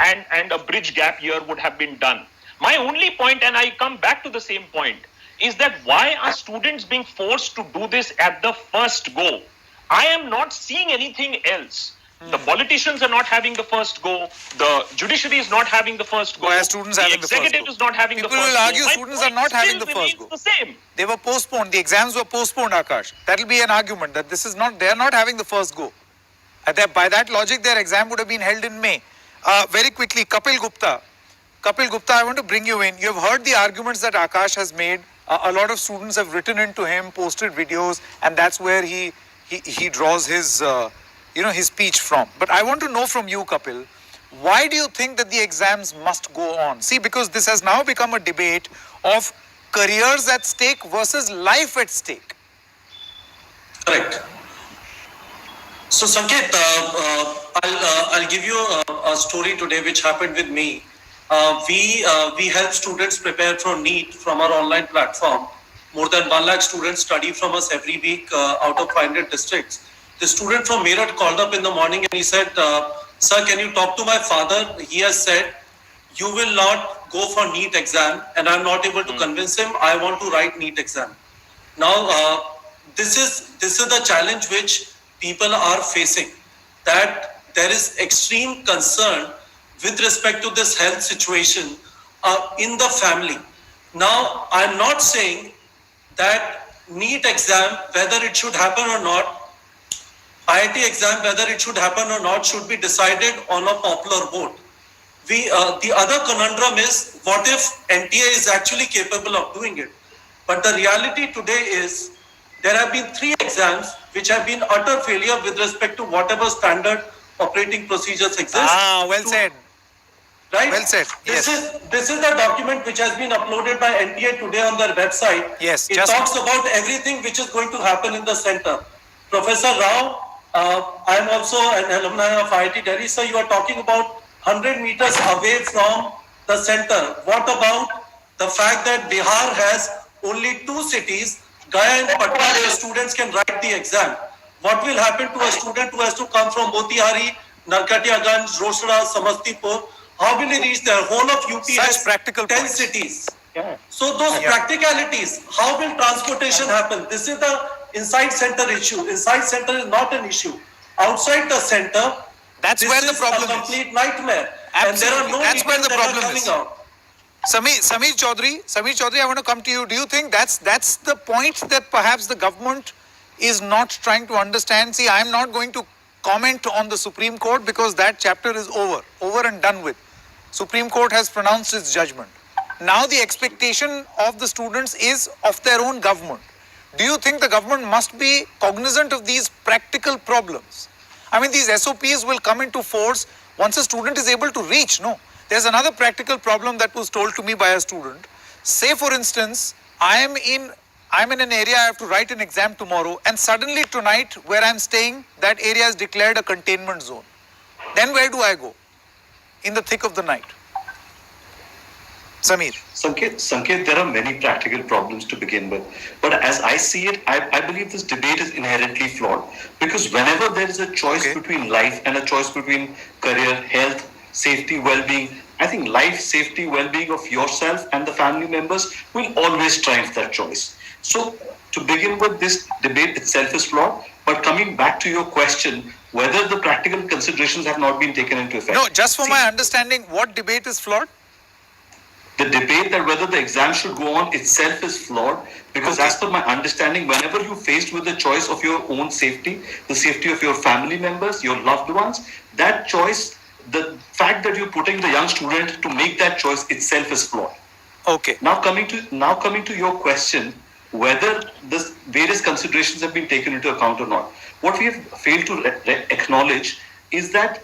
and a bridge gap year would have been done. My only point, and I come back to the same point, is that why are students being forced to do this at the first go? I am not seeing anything else. The politicians are not having the first go. The judiciary is not having the first go. Why are students having the first go? The executive is not having the first go. People will argue students are not having the first go. The same. They were postponed. The exams were postponed, Akash. That will be an argument that this is not. They are not having the first go. By that logic, their exam would have been held in May. Very quickly, Kapil Gupta. Kapil Gupta, I want to bring you in. You have heard the arguments that Akash has made. A lot of students have written into him, posted videos, and that's where he draws his his speech from. But I want to know from you, Kapil, why do you think that the exams must go on? See, because this has now become a debate of careers at stake versus life at stake. Correct. So, Sanket, I'll give you a story today which happened with me. We help students prepare for NEET from our online platform. More than 1 lakh students study from us every week out of 500 districts. The student from Meerut called up in the morning and he said, sir, can you talk to my father? He has said, you will not go for NEET exam, and I'm not able to convince him. I want to write NEET exam. Now, this is the challenge which people are facing, that there is extreme concern with respect to this health situation in the family. Now, I'm not saying that NEET exam, whether it should happen or not, IIT exam, whether it should happen or not, should be decided on a popular vote. The other conundrum is, what if NTA is actually capable of doing it? But the reality today is, there have been 3 exams which have been utter failure with respect to whatever standard operating procedures exist. Well said. Right? Well said. Yes. This is the document which has been uploaded by NTA today on their website. Yes. It talks about everything which is going to happen in the center. Professor Rao, I am also an alumni of IIT Delhi. So you are talking about 100 meters away from the center. What about the fact that Bihar has only 2 cities, Gaya and Patna, where students can write the exam? What will happen to a student who has to come from Motihari, Narkatiyaganj, Roshra, Samastipur? How will he reach there? Whole of UP has 10 cities. Yeah. So those practicalities, how will transportation happen? This is the inside center issue. Inside center is not an issue. Outside the center, that's where the problem is. This is a complete nightmare. Absolutely. And there are no that's where the problem coming is. out. Samir Chaudhary, I want to come to you. Do you think that's the point that perhaps the government is not trying to understand? See, I am not going to comment on the Supreme Court because that chapter is over and done with. Supreme Court has pronounced its judgment. Now the expectation of the students is of their own government. Do you think the government must be cognizant of these practical problems? I mean, these SOPs will come into force once a student is able to reach, no? There's another practical problem that was told to me by a student. Say, for instance, I'm in an area, I have to write an exam tomorrow, and suddenly tonight, where I'm staying, that area is declared a containment zone. Then where do I go? In the thick of the night. Samir. Sanket, there are many practical problems to begin with. But as I see it, I believe this debate is inherently flawed. Because whenever there is a choice between life and a choice between career, health, safety, well-being, I think life, safety, well-being of yourself and the family members will always triumph that choice. So to begin with, this debate itself is flawed. But coming back to your question, whether the practical considerations have not been taken into effect. No, just for my understanding, what debate is flawed? The debate that whether the exam should go on itself is flawed because as per my understanding, whenever you're faced with the choice of your own safety, the safety of your family members, your loved ones, that choice, the fact that you're putting the young student to make that choice itself is flawed. Okay. Now coming to your question, whether the various considerations have been taken into account or not. What we have failed to acknowledge is that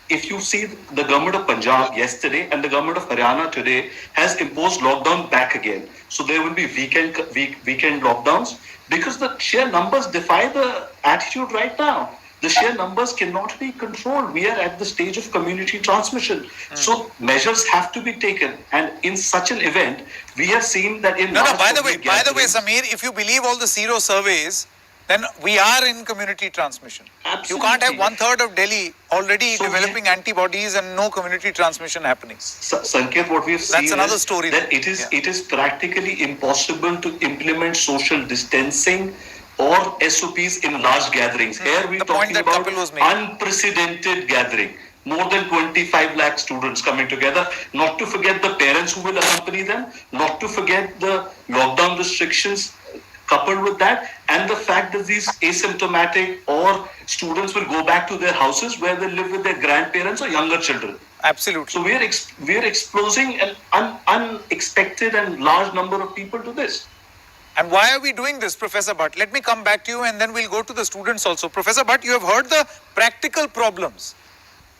if you see the government of Punjab yesterday and the government of Haryana today has imposed lockdown back again. So there will be weekend lockdowns because the sheer numbers defy the attitude right now. The sheer numbers cannot be controlled. We are at the stage of community transmission. So measures have to be taken. And in such an event, we have seen that in... By the way, Samir, if you believe all the Zero surveys, then we are in community transmission. You can't have Absolutely. 1/3 of Delhi already So we developing antibodies and no community transmission happening. Sanket, what we've seen That's another is story that then. it is practically impossible to implement social distancing or SOPs in large gatherings. Here we're The point talking that about Kapil was making. unprecedented gathering. More than 25 lakh students coming together. Not to forget the parents who will accompany them. Not to forget the lockdown restrictions coupled with that, and the fact that these asymptomatic or students will go back to their houses where they live with their grandparents or younger children. Absolutely. So we're exposing an unexpected and large number of people to this. And why are we doing this, Professor Bhatt? Let me come back to you and then we'll go to the students also. Professor Bhatt, you have heard the practical problems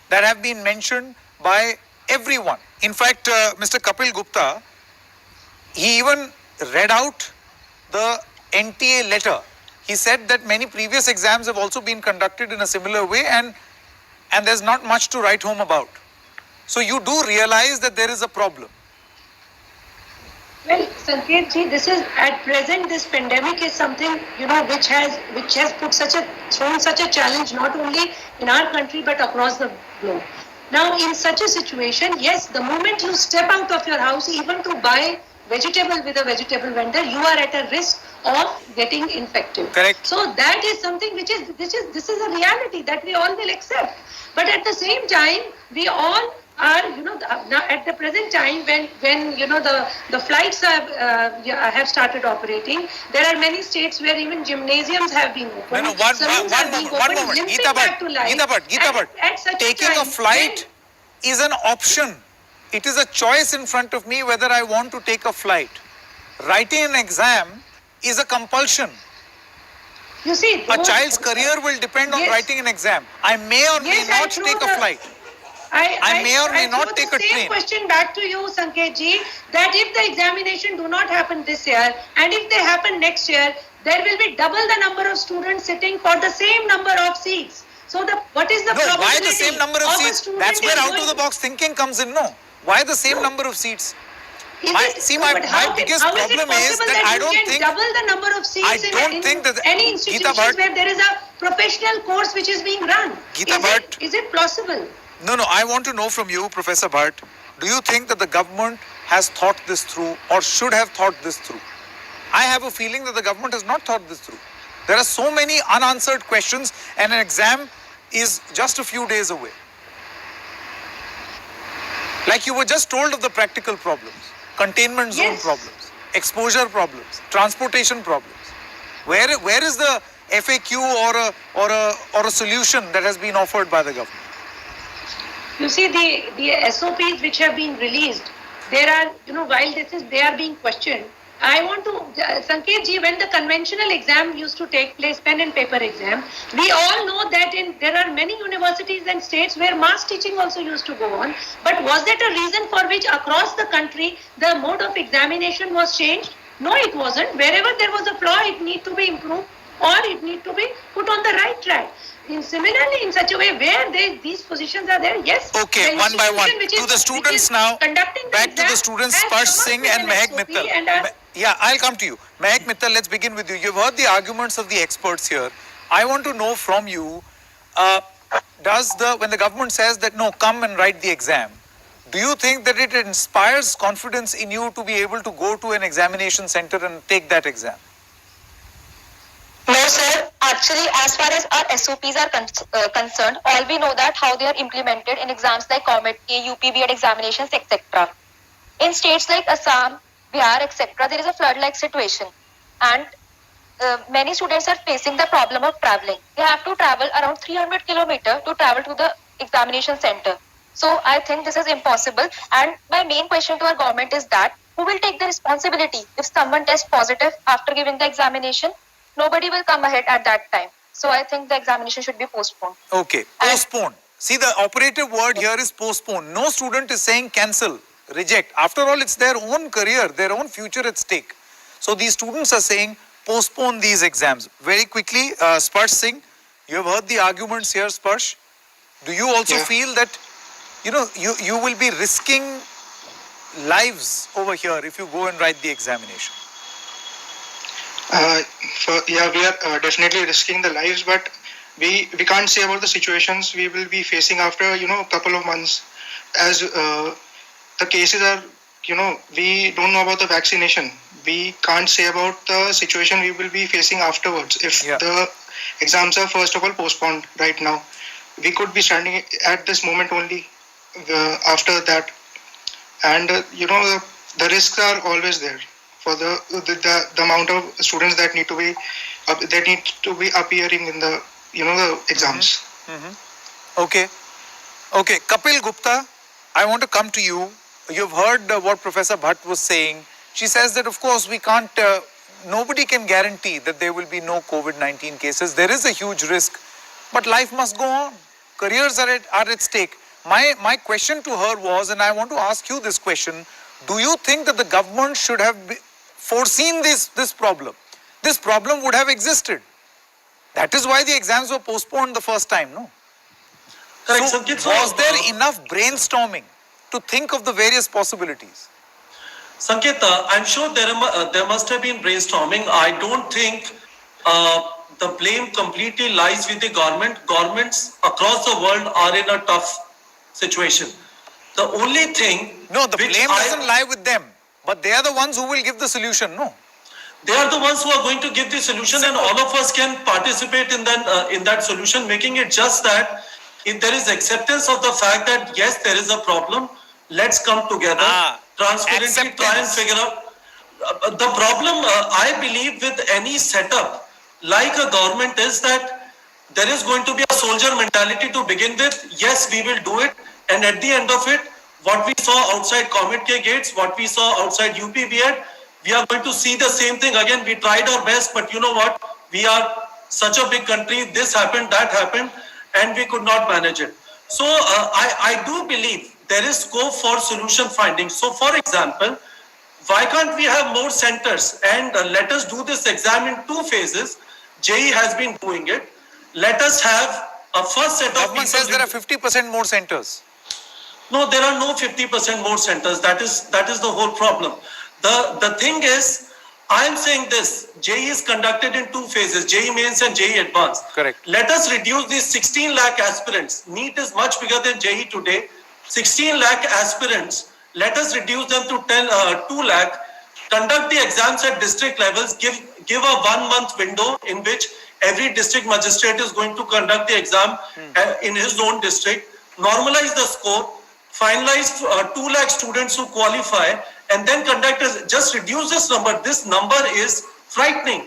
that have been mentioned by everyone. In fact, Mr. Kapil Gupta, he even read out the NTA letter. He said that many previous exams have also been conducted in a similar way and there's not much to write home about. So you do realize that there is a problem. Well, Sanket ji, this is at present this pandemic is something which has thrown such a challenge not only in our country but across the globe. Now, in such a situation, yes, the moment you step out of your house, even to buy vegetable with a vegetable vendor, you are at a risk of getting infected. Correct. So that is something which is this is a reality that we all will accept. But at the same time, we all are now at the present time when the flights have started operating, there are many states where even gymnasiums have been opened. One moment. limping Geeta back to life. Bhatt. At such Taking a time, flight is an option. It is a choice in front of me whether I want to take a flight. Writing an exam is a compulsion. you see, A those- child's career will depend on Yes. writing an exam. I may or may Yes, I not throw take a the- flight. I may or may throw not take a the same train. question back to you, Sanket ji, that if the examination do not happen this year and if they happen next year, there will be double the number of students sitting for the same number of seats. So what is the No, why probability the same number of a seats? student That's where is out going- of the box thinking comes in. No. Why the same number of seats? Is My- it- see, my- but my how biggest how is it problem is possible that I you don't can think- double the number of seats I in don't think that any Geeta institutions Bhatt- where there is a professional course which is being run. Geeta Bhatt- Is it plausible? No, I want to know from you, Professor Bhatt, do you think that the government has thought this through or should have thought this through? I have a feeling that the government has not thought this through. There are so many unanswered questions and an exam is just a few days away. Like you were just told of the practical problems, containment zone Yes. problems, exposure problems, transportation problems. Where is the FAQ or a solution that has been offered by the government? You see, the SOPs which have been released, there are, while they are being questioned, I want to, Sanket ji, when the conventional exam used to take place, pen and paper exam, we all know that there are many universities and states where mass teaching also used to go on. But was that a reason for which across the country the mode of examination was changed? No, it wasn't. Wherever there was a flaw, it need to be improved or it need to be put on the right track. Similarly, in such a way where these positions are there, yes. Okay, the one by one. institution which To the which students is now. conducting the Back to the exam students, has Sparsh come up Singh with and an Mehak SOP Mittal. and Yeah, I'll come to you. Mehak Mittal, let's begin with you. You've heard the arguments of the experts here. I want to know from you, when the government says that no, come and write the exam, do you think that it inspires confidence in you to be able to go to an examination center and take that exam? No, sir. Actually, as far as our SOPs are concerned, all we know that how they are implemented in exams like COMET, UPB examinations, etc. In states like Assam, Bihar, etc., there is a flood-like situation, and many students are facing the problem of traveling. They have to travel around 300 kilometers to travel to the examination center. So I think this is impossible. And my main question to our government is that who will take the responsibility if someone tests positive after giving the examination? Nobody will come ahead at that time. So I think the examination should be postponed. Okay, postpone. See, the operative word here is postpone. No student is saying cancel, reject. After all, it's their own career, their own future at stake. So these students are saying postpone these exams. Very quickly, Sparsh Singh, you have heard the arguments here, Sparsh. Do you also feel that, you will be risking lives over here if you go and write the examination? Yeah, we are definitely risking the lives, but we can't say about the situations we will be facing after a couple of months, as the cases are we don't know about the vaccination. We can't say about the situation we will be facing afterwards if Yeah. the exams are first of all postponed right now. We could be standing at this moment only after that, and the risks are always there for the amount of students that need to be appearing in the the exams. Okay. Okay. Kapil Gupta, I want to come to you. You've heard what Professor Bhatt was saying. She says that, of course, we can't, nobody can guarantee that there will be no COVID-19 cases. There is a huge risk, but life must go on. Careers are at stake. My question to her was, and I want to ask you this question, do you think that the government should have foreseen this problem? This problem would have existed. That is why the exams were postponed the first time, no? Correct, So Sanket. was there enough brainstorming to think of the various possibilities? Sanket, I'm sure there must have been brainstorming. I don't think the blame completely lies with the government. Governments across the world are in a tough situation. The only thing No, the which blame doesn't lie with them, but they are the ones who will give the solution, no? they are the ones who are going to give the solution, and all of us can participate in that solution, making it just that if there is acceptance of the fact that yes, there is a problem, let's come together, transparently try and acceptance. figure out the problem. I believe with any setup like a government is that there is going to be a soldier mentality to begin with. Yes, we will do it, and at the end of it, what we saw outside Comet K gates, what we saw outside UPBED, we are going to see the same thing again. We tried our best, but you know what? We are such a big country. This happened, that happened, and we could not manage it. So I do believe there is scope for solution finding. So, for example, why can't we have more centers and let us do this exam in 2 phases? JEE has been doing it. Let us have a first set of Government says there are 50% more centers. no, there are no 50% more centers. That is the whole problem. The thing is, I am saying this, JEE is conducted in 2 phases, JEE mains and JEE advanced. Correct. Let us reduce these 16 lakh aspirants. NEET is much bigger than JEE today. 16 lakh aspirants, let us reduce them to 2 lakh. Conduct the exams at district levels, give a 1 month window in which every district magistrate is going to conduct the exam in his own district. Normalize the score, finalize 2 lakh students who qualify, and then just reduce this number. This number is frightening,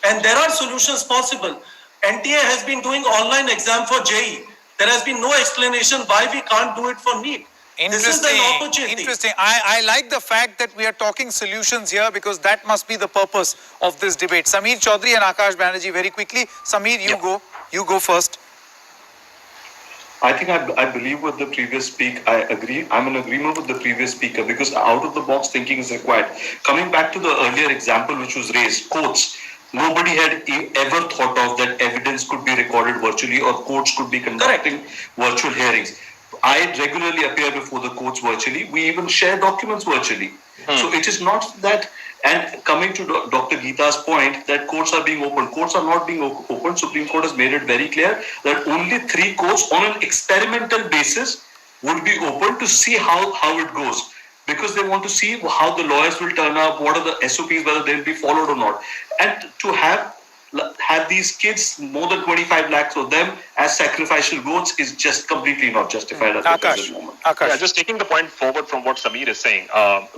and there are solutions possible. NTA has been doing online exam for JEE. There has been no explanation why we can't do it for NEET. This is an opportunity. Interesting. I like the fact that we are talking solutions here because that must be the purpose of this debate. Sameer Chaudhary and Akash Banerjee, very quickly. Sameer, you go first. I think I believe with the previous speaker. I agree. I'm in agreement with the previous speaker because out of the box thinking is required. Coming back to the earlier example which was raised, courts. Nobody had ever thought of that evidence could be recorded virtually or courts could be conducting virtual hearings. I regularly appear before the courts virtually. We even share documents virtually. So it is not that. And coming to Dr. Geeta's point that courts are being opened. Courts are not being opened. Supreme Court has made it very clear that only 3 courts on an experimental basis would be open to see how it goes. Because they want to see how the lawyers will turn up, what are the SOPs, whether they'll be followed or not. And to have these kids, more than 25 lakhs of them, as sacrificial goats is just completely not justified at the present moment. Akash. Yeah, just taking the point forward from what Sameer is saying,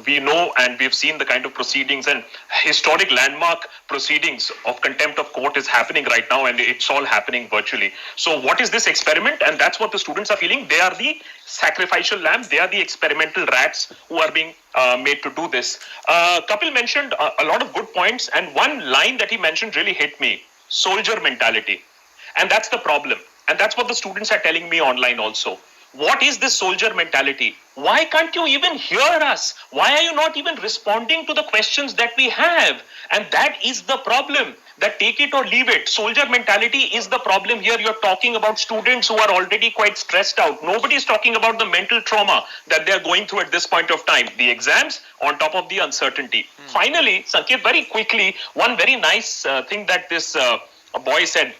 we know and we've seen the kind of proceedings and historic landmark proceedings of contempt of court is happening right now, and it's all happening virtually. So what is this experiment? And that's what the students are feeling. They are the sacrificial lamb. They are the experimental rats who are being made to do this. Kapil mentioned a lot of good points, and one line that he mentioned really hit me: soldier mentality. And that's the problem. And that's what the students are telling me online also. What is this soldier mentality? Why can't you even hear us? Why are you not even responding to the questions that we have? And that is the problem. that take it or leave it. Soldier mentality is the problem here. You're talking about students who are already quite stressed out. Nobody is talking about the mental trauma that they're going through at this point of time. The exams on top of the uncertainty. Finally, Sanket, very quickly, one very nice thing that this boy said,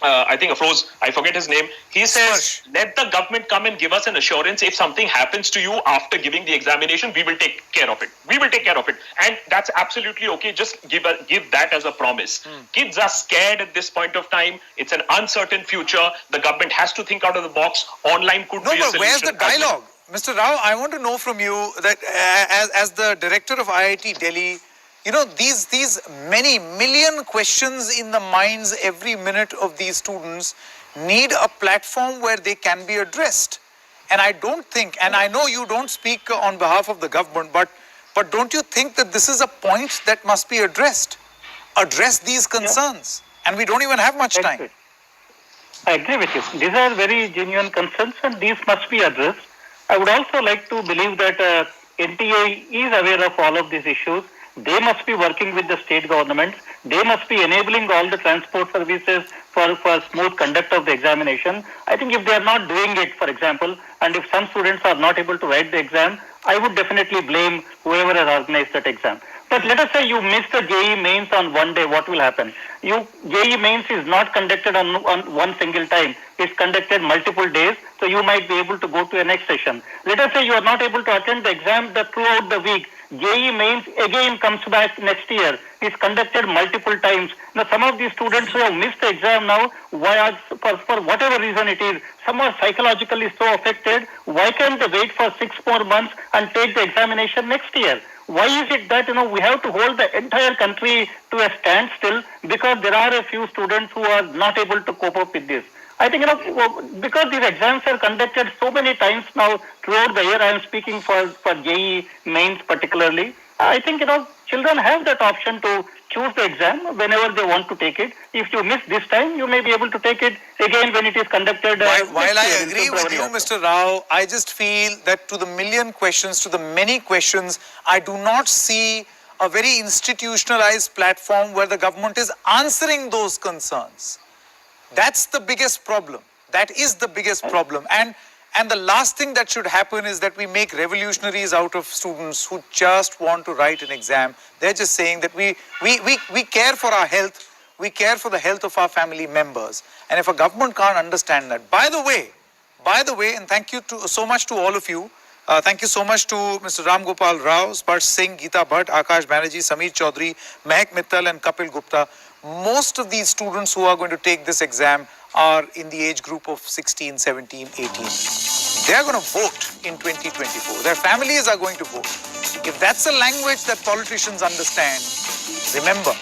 I think Afroz, I forget his name. He says, let the government come and give us an assurance if something happens to you after giving the examination, we will take care of it. We will take care of it. And that's absolutely okay. Just give that as a promise. Kids are scared at this point of time. It's an uncertain future. The government has to think out of the box. Online could be a solution. No, but where's the dialogue? Mr. Rao, I want to know from you that as the director of IIT Delhi, you know, these many million questions in the minds every minute of these students need a platform where they can be addressed. And I don't think, and I know you don't speak on behalf of the government, but don't you think that this is a point that must be addressed? Address these concerns. Yeah. And we don't even have much time. I agree with you. These are very genuine concerns and these must be addressed. I would also like to believe that NTA is aware of all of these issues. They must be working with the state governments. They must be enabling all the transport services for smooth conduct of the examination. I think if they are not doing it, for example, and if some students are not able to write the exam, I would definitely blame whoever has organized that exam. But let us say you miss the JEE mains on one day, what will happen? JEE mains is not conducted on one single time. It's conducted multiple days, so you might be able to go to a next session. Let us say you are not able to attend the exam throughout the week. JEE mains again comes back next year. It's conducted multiple times. Now, some of these students who have missed the exam now, for whatever reason it is, some are psychologically so affected. Why can't they wait for 6 more months and take the examination next year? Why is it that, we have to hold the entire country to a standstill because there are a few students who are not able to cope up with this? I think, because these exams are conducted so many times now throughout the year, I am speaking for JEE mains particularly, I think, children have that option to choose the exam whenever they want to take it. If you miss this time, you may be able to take it again when it is conducted. While I agree with you, Mr. Rao, I just feel that to the million questions, to the many questions, I do not see a very institutionalized platform where the government is answering those concerns. That's the biggest problem. That is the biggest problem. And the last thing that should happen is that we make revolutionaries out of students who just want to write an exam. They're just saying that we care for our health, we care for the health of our family members. And if a government can't understand that, by the way, and thank you so much to all of you. Thank you so much to Mr. Ram Gopal Rao, Sparsh Singh, Geeta Bhatt, Akash Banerjee, Sameer Chaudhary, Mehak Mittal and Kapil Gupta. Most of these students who are going to take this exam are in the age group of 16, 17, 18. They are going to vote in 2024. Their families are going to vote. If that's a language that politicians understand, remember,